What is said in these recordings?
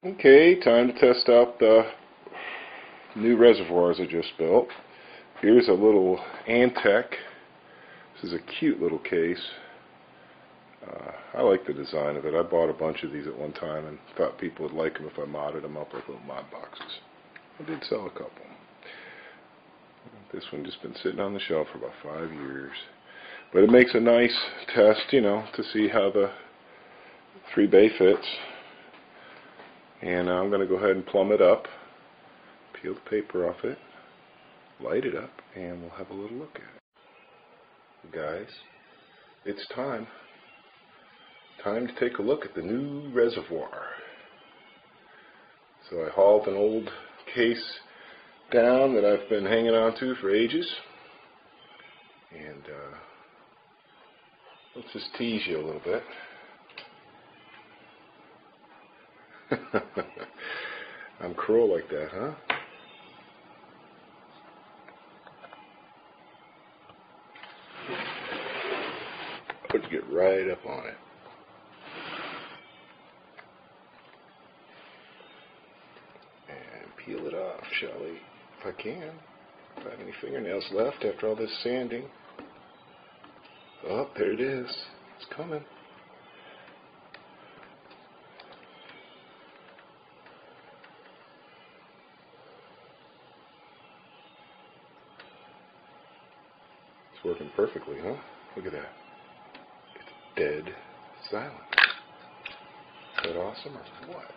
Okay, time to test out the new reservoirs I just built. Here's a little Antec. This is a cute little case. I like the design of it. I bought a bunch of these at one time and thought people would like them if I modded them up like little mod boxes. I did sell a couple. This one just been sitting on the shelf for about 5 years. But it makes a nice test, to see how the 3-bay fits. And I'm going to go ahead and plumb it up, peel the paper off it, light it up, and we'll have a little look at it. Guys, it's time. Time to take a look at the new Reservoir. So I hauled an old case down that I've been hanging on to for ages. And let's just tease you a little bit. I'm cruel like that, huh? Let's get right up on it. And peel it off, shall we? If I can. If I have any fingernails left after all this sanding. Oh, there it is. It's coming. It's working perfectly, huh? Look at that. It's dead silent. Is that awesome or what?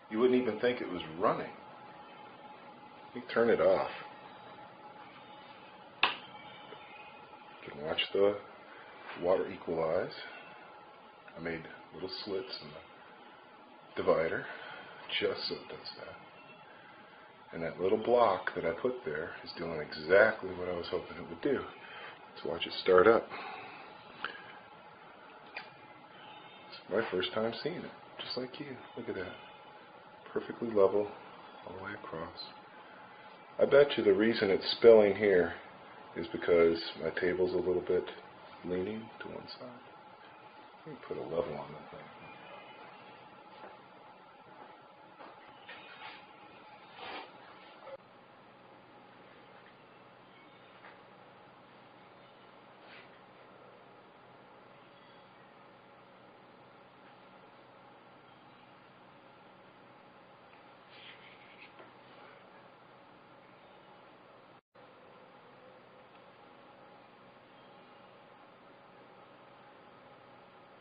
You wouldn't even think it was running. You turn it off. You can watch the water equalize. I made little slits in the divider just so it does that. And that little block that I put there is doing exactly what I was hoping it would do. Let's watch it start up. It's my first time seeing it, just like you. Look at that. Perfectly level all the way across. I bet you the reason it's spilling here is because my table's a little bit leaning to one side. Let me put a level on that thing.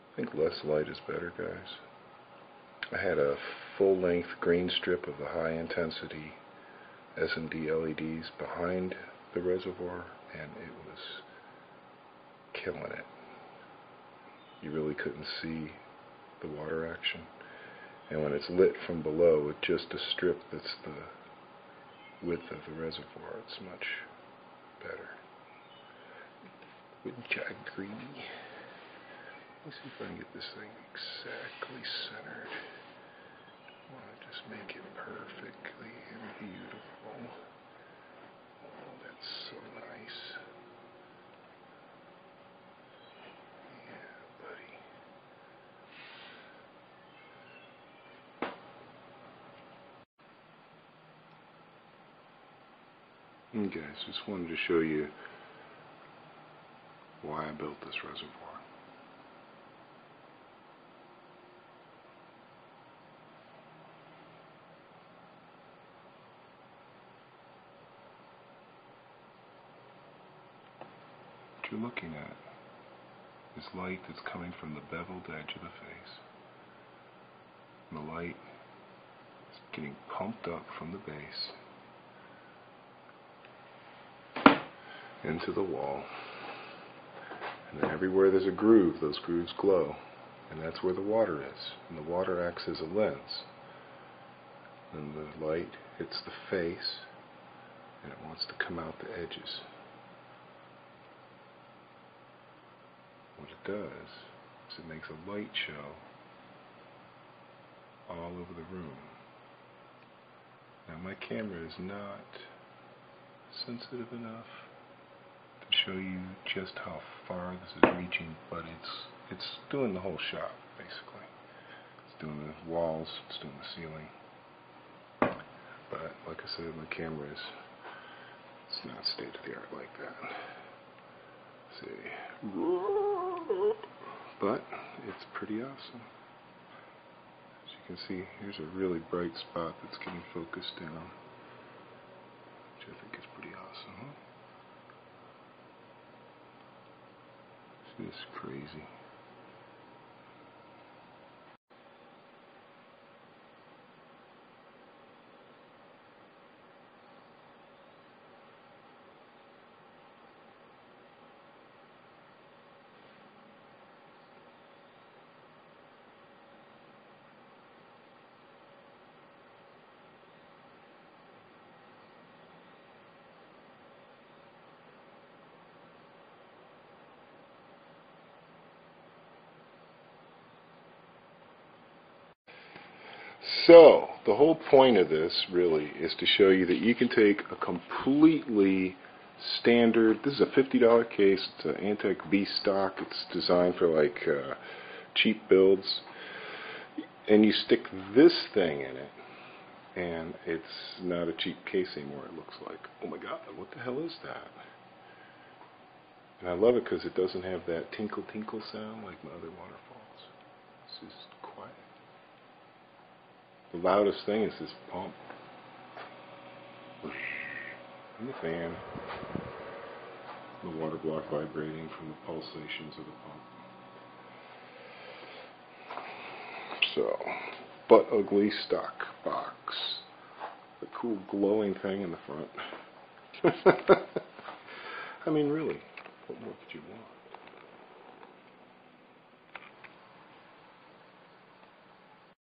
I think less light is better, guys. I had a full-length green strip of the high-intensity S&D LEDs behind the reservoir, and it was killing it. You really couldn't see the water action. And when it's lit from below with just a strip that's the width of the reservoir, it's much better. Wouldn't you agree? Let me see if I can get this thing exactly centered. I want to just make it perfectly beautiful. Oh, that's so nice. Yeah, buddy. Okay, so just wanted to show you why I built this reservoir. What you're looking at is light that's coming from the beveled edge of the face. And the light is getting pumped up from the base into the wall. And then everywhere there's a groove, those grooves glow. And that's where the water is. And the water acts as a lens. And the light hits the face, and it wants to come out the edges. What it does is it makes a light show all over the room. Now my camera is not sensitive enough to show you just how far this is reaching, but it's doing the whole shot, basically. It's doing the walls, it's doing the ceiling. But like I said, my camera is, it's not state of the art like that. See, but it's pretty awesome. As you can see, here's a really bright spot that's getting focused in on, which I think is pretty awesome. Huh? See, this is crazy. So, the whole point of this really is to show you that you can take a completely standard, this is a $50 case, it's an Antec B stock, it's designed for like cheap builds, and you stick this thing in it, and it's not a cheap case anymore, it looks like. Oh my god, what the hell is that? And I love it because it doesn't have that tinkle tinkle sound like my other waterfalls. This is quiet. The loudest thing is this pump. And the fan. The water block vibrating from the pulsations of the pump. So, butt ugly stock box. A cool glowing thing in the front. I mean, really, what more could you want?